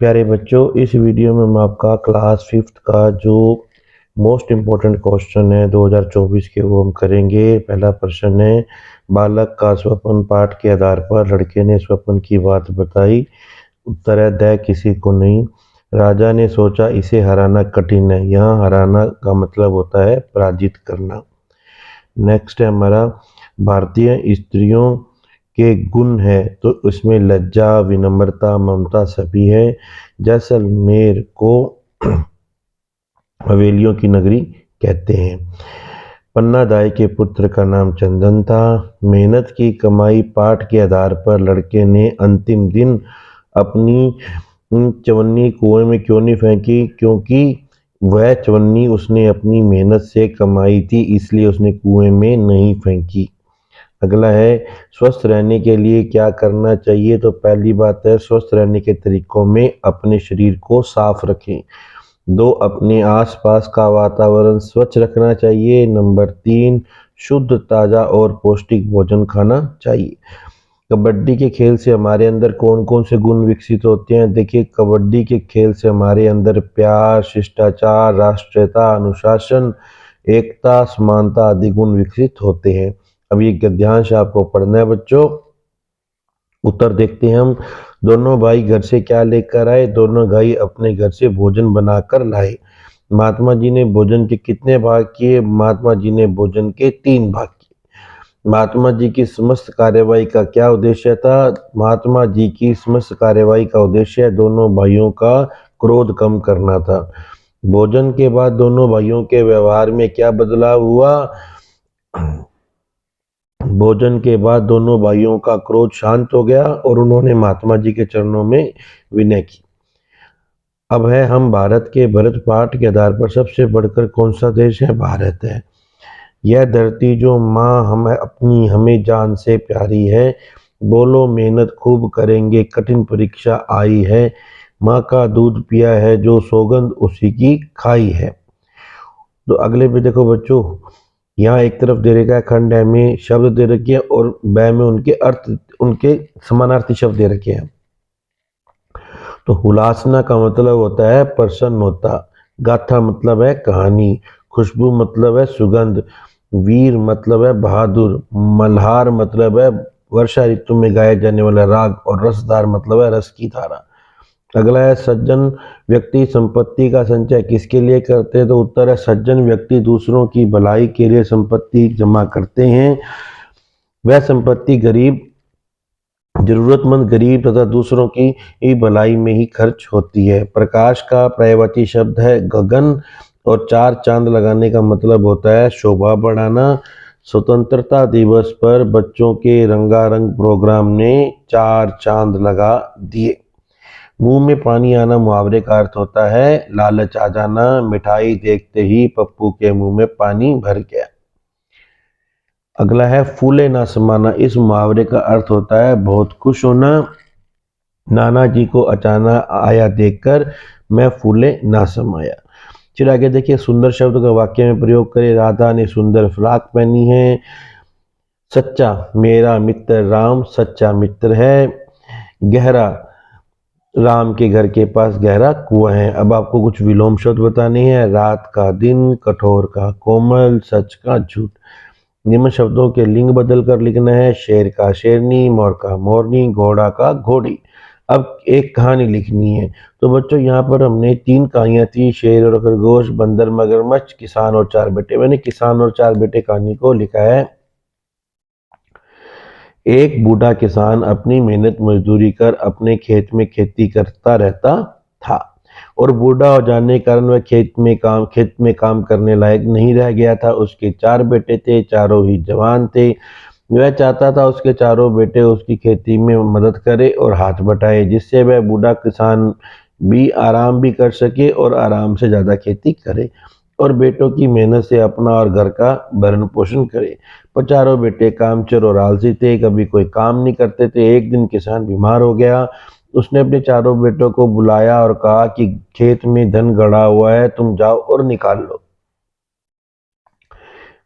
प्यारे बच्चों, इस वीडियो में हम आपका क्लास 5th का जो मोस्ट इम्पोर्टेंट क्वेश्चन है 2024 के वो हम करेंगे। पहला प्रश्न है, बालक का स्वप्न पाठ के आधार पर लड़के ने स्वप्न की बात बताई। उत्तर है द किसी को नहीं। राजा ने सोचा इसे हराना कठिन है। यहाँ हराना का मतलब होता है पराजित करना। नेक्स्ट है हमारा, भारतीय स्त्रियों के गुण है तो उसमें लज्जा, विनम्रता, ममता सभी है। जैसलमेर को हवेलियों की नगरी कहते हैं। पन्ना दाई के पुत्र का नाम चंदन था। मेहनत की कमाई पाठ के आधार पर लड़के ने अंतिम दिन अपनी चवन्नी कुएं में क्यों नहीं फेंकी? क्योंकि वह चवन्नी उसने अपनी मेहनत से कमाई थी, इसलिए उसने कुएं में नहीं फेंकी। अगला है, स्वस्थ रहने के लिए क्या करना चाहिए? तो पहली बात है, स्वस्थ रहने के तरीकों में अपने शरीर को साफ रखें। 2, अपने आसपास का वातावरण स्वच्छ रखना चाहिए। नंबर 3, शुद्ध, ताज़ा और पौष्टिक भोजन खाना चाहिए। कबड्डी के खेल से हमारे अंदर कौन कौन से गुण विकसित होते हैं? देखिए, कबड्डी के खेल से हमारे अंदर प्यार, शिष्टाचार, राष्ट्रीयता, अनुशासन, एकता, समानता आदि गुण विकसित होते हैं। अब ये गद्यांश आपको पढ़ना है बच्चों। उत्तर देखते हैं हम। दोनों भाई घर से क्या लेकर आए? दोनों भाई अपने घर से भोजन बनाकर लाए। महात्मा जी ने भोजन के कितने भाग किए? महात्मा जी ने भोजन के 3 भाग किए। महात्मा जी की समस्त कार्यवाही का क्या उद्देश्य था? महात्मा जी की समस्त कार्यवाही का उद्देश्य दोनों भाइयों का क्रोध कम करना था। भोजन के बाद दोनों भाइयों के व्यवहार में क्या बदलाव हुआ? भोजन के बाद दोनों भाइयों का क्रोध शांत हो गया और उन्होंने महात्मा जी के चरणों में विनय की। अब है, हम भारत के भरत पाठ के आधार पर सबसे बढ़कर कौन सा देश है? भारत है। यह धरती जो माँ हमें जान से प्यारी है। बोलो मेहनत खूब करेंगे, कठिन परीक्षा आई है। माँ का दूध पिया है जो सौगंध उसी की खाई है। तो अगले पे देखो बच्चों, यहाँ एक तरफ दे रखा है खंड है में शब्द दे रखे हैं और बै में उनके अर्थ, उनके समानार्थी शब्द दे रखे हैं। तो हुलासना का मतलब होता है प्रसन्न होता। गाथा मतलब है कहानी। खुशबू मतलब है सुगंध। वीर मतलब है बहादुर। मल्हार मतलब है वर्षा ऋतु में गाया जाने वाला राग। और रसदार मतलब है रस की धारा। अगला है, सज्जन व्यक्ति संपत्ति का संचय किसके लिए करते हैं? तो उत्तर है, सज्जन व्यक्ति दूसरों की भलाई के लिए संपत्ति जमा करते हैं। वह संपत्ति जरूरतमंद गरीब तथा दूसरों की भलाई में ही खर्च होती है। प्रकाश का पर्यायवाची शब्द है गगन और 4 चांद लगाने का मतलब होता है शोभा बढ़ाना। स्वतंत्रता दिवस पर बच्चों के रंगारंग प्रोग्राम ने 4 चांद लगा दिए। मुंह में पानी आना मुहावरे का अर्थ होता है लालच आ जाना। मिठाई देखते ही पप्पू के मुंह में पानी भर गया। अगला है, फूले ना समाना। इस मुहावरे का अर्थ होता है बहुत खुश होना। नाना जी को अचानक आया देखकर मैं फूले ना समाया। फिर आगे देखिए, सुंदर शब्द का वाक्य में प्रयोग करें। राधा ने सुंदर फ्रॉक पहनी है। सच्चा, मेरा मित्र राम सच्चा मित्र है। गहरा, राम के घर के पास गहरा कुआं है। अब आपको कुछ विलोम शब्द बताने हैं। रात का दिन, कठोर का कोमल, सच का झूठ। निम्न शब्दों के लिंग बदल कर लिखना है। शेर का शेरनी, मोर का मोरनी, घोड़ा का घोड़ी। अब एक कहानी लिखनी है। तो बच्चों, यहाँ पर हमने 3 कहानियां थी, शेर और खरगोश, बंदर मगरमच्छ, किसान और 4 बेटे। मैंने किसान और 4 बेटे कहानी को लिखा है। एक बूढ़ा किसान अपनी मेहनत मजदूरी कर अपने खेत में खेती करता रहता था और बूढ़ा हो जाने के कारण वह खेत में काम करने लायक नहीं रह गया था। उसके 4 बेटे थे, चारों ही जवान थे। वह चाहता था उसके चारों बेटे उसकी खेती में मदद करे और हाथ बटाए, जिससे वह बूढ़ा किसान भी आराम भी कर सके और आराम से ज़्यादा खेती करे और बेटों की मेहनत से अपना और घर का भरण पोषण करे। पर चारों बेटे कामचोर और आलसी थे, कभी कोई काम नहीं करते थे। एक दिन किसान बीमार हो गया। उसने अपने चारों बेटों को बुलाया और कहा कि खेत में धन गड़ा हुआ है, तुम जाओ और निकाल लो।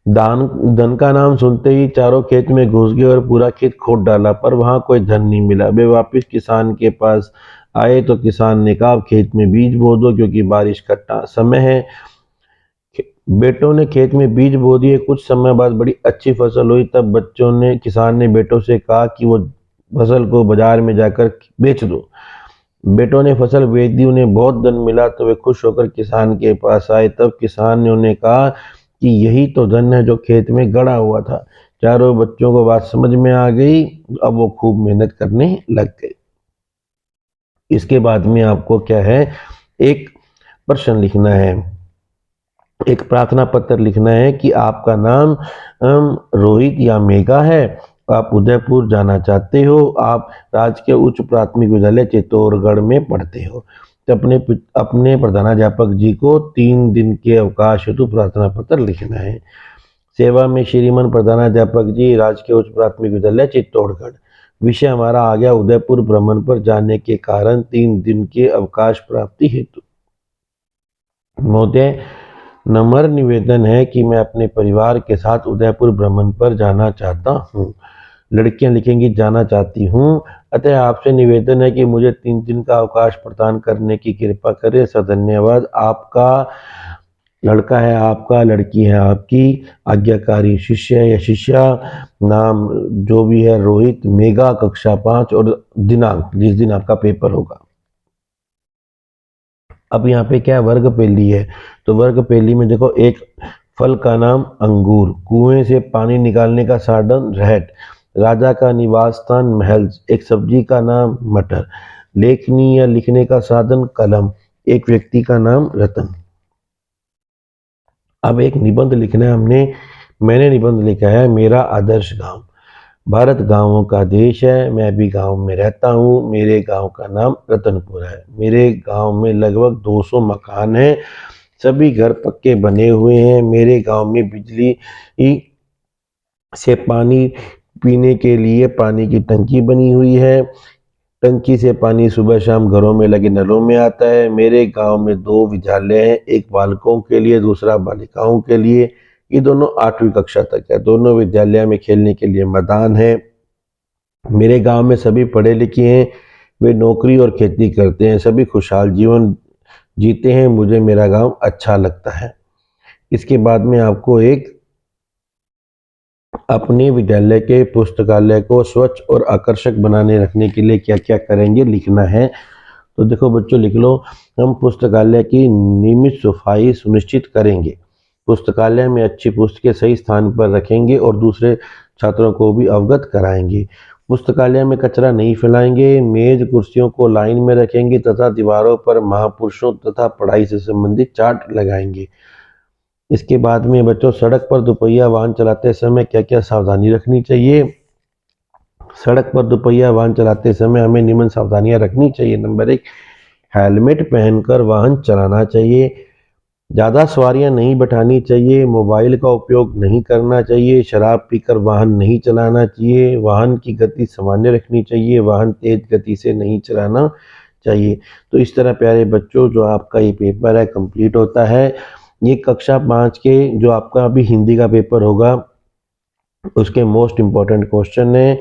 धन का नाम सुनते ही चारों खेत में घुस गए और पूरा खेत खोद डाला, पर वहां कोई धन नहीं मिला। वे वापिस किसान के पास आए तो किसान ने कहा खेत में बीज बो दो क्योंकि बारिश का समय है। बेटों ने खेत में बीज बो दिए। कुछ समय बाद बड़ी अच्छी फसल हुई। तब किसान ने बेटों से कहा कि वो फसल को बाजार में जाकर बेच दो। बेटों ने फसल बेच दी। उन्हें बहुत धन मिला तो वे खुश होकर किसान के पास आए। तब किसान ने उन्हें कहा कि यही तो धन है जो खेत में गड़ा हुआ था। चारों बच्चों को बात समझ में आ गई। अब वो खूब मेहनत करने लग गए। इसके बाद में आपको क्या है, एक प्रश्न लिखना है, एक प्रार्थना पत्र लिखना है कि आपका नाम रोहित या मेघा है, आप उदयपुर जाना चाहते हो, आप राजकीय उच्च प्राथमिक विद्यालय चित्तौड़गढ़ में पढ़ते हो। तो अपने प्रधानाध्यापक जी को 3 दिन के अवकाश हेतु प्रार्थना पत्र लिखना है। सेवा में श्रीमान प्रधानाध्यापक जी, राजकीय उच्च प्राथमिक विद्यालय चित्तौड़गढ़। विषय हमारा आ गया उदयपुर भ्रमण पर जाने के कारण 3 दिन के अवकाश प्राप्ति हेतु। महोदय, नम्र निवेदन है कि मैं अपने परिवार के साथ उदयपुर भ्रमण पर जाना चाहता हूँ। लड़कियां लिखेंगी जाना चाहती हूँ। अतः आपसे निवेदन है कि मुझे 3 दिन का अवकाश प्रदान करने की कृपा करें। धन्यवाद। आपका लड़का है आपका, लड़की है आपकी, आज्ञाकारी शिष्य या शिष्या, नाम जो भी है रोहित, मेघा कक्षा 5 और दिनांक जिस दिन आपका पेपर होगा। अब यहाँ पे क्या वर्ग पेली है, तो वर्ग पेली में देखो, एक फल का नाम अंगूर, कुएं से पानी निकालने का साधन रहट, राजा का निवास स्थान महल, एक सब्जी का नाम मटर, लेखनी या लिखने का साधन कलम, एक व्यक्ति का नाम रतन। अब एक निबंध लिखना है मैंने निबंध लिखा है मेरा आदर्श गांव। भारत गांवों का देश है, मैं भी गांव में रहता हूँ। मेरे गांव का नाम रतनपुर है। मेरे गांव में लगभग 200 मकान हैं, सभी घर पक्के बने हुए हैं। मेरे गांव में बिजली से पानी पीने के लिए पानी की टंकी बनी हुई है। टंकी से पानी सुबह शाम घरों में लगे नलों में आता है। मेरे गांव में 2 विद्यालय हैं, एक बालकों के लिए, दूसरा बालिकाओं के लिए। ये दोनों 8वीं कक्षा तक है। दोनों विद्यालय में खेलने के लिए मैदान है। मेरे गांव में सभी पढ़े लिखे हैं, वे नौकरी और खेती करते हैं, सभी खुशहाल जीवन जीते हैं। मुझे मेरा गांव अच्छा लगता है। इसके बाद में आपको एक अपने विद्यालय के पुस्तकालय को स्वच्छ और आकर्षक बनाने रखने के लिए क्या क्या करेंगे लिखना है। तो देखो बच्चों, लिख लो, हम पुस्तकालय की नियमित सफाई सुनिश्चित करेंगे, पुस्तकालय में अच्छी पुस्तकें सही स्थान पर रखेंगे और दूसरे छात्रों को भी अवगत कराएंगे। पुस्तकालय में कचरा नहीं फैलाएंगे, मेज कुर्सियों को लाइन में रखेंगे तथा दीवारों पर महापुरुषों तथा पढ़ाई से संबंधित चार्ट लगाएंगे। इसके बाद में बच्चों, सड़क पर दोपहिया वाहन चलाते समय क्या क्या सावधानी रखनी चाहिए। सड़क पर दोपहिया वाहन चलाते समय हमें निम्न सावधानियां रखनी चाहिए। नंबर 1, हेलमेट पहनकर वाहन चलाना चाहिए, ज़्यादा सवारियां नहीं बैठानी चाहिए, मोबाइल का उपयोग नहीं करना चाहिए, शराब पीकर वाहन नहीं चलाना चाहिए, वाहन की गति सामान्य रखनी चाहिए, वाहन तेज गति से नहीं चलाना चाहिए। तो इस तरह प्यारे बच्चों, जो आपका ये पेपर है कंप्लीट होता है। ये कक्षा 5 के जो आपका अभी हिंदी का पेपर होगा उसके मोस्ट इम्पॉर्टेंट क्वेश्चन है।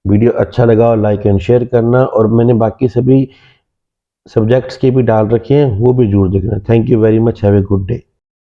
वीडियो अच्छा लगा और लाइक एंड शेयर करना, और मैंने बाकी सभी सब्जेक्ट्स के भी डाल रखे हैं, वो भी जरूर देखना। Thank you very much, have a good day.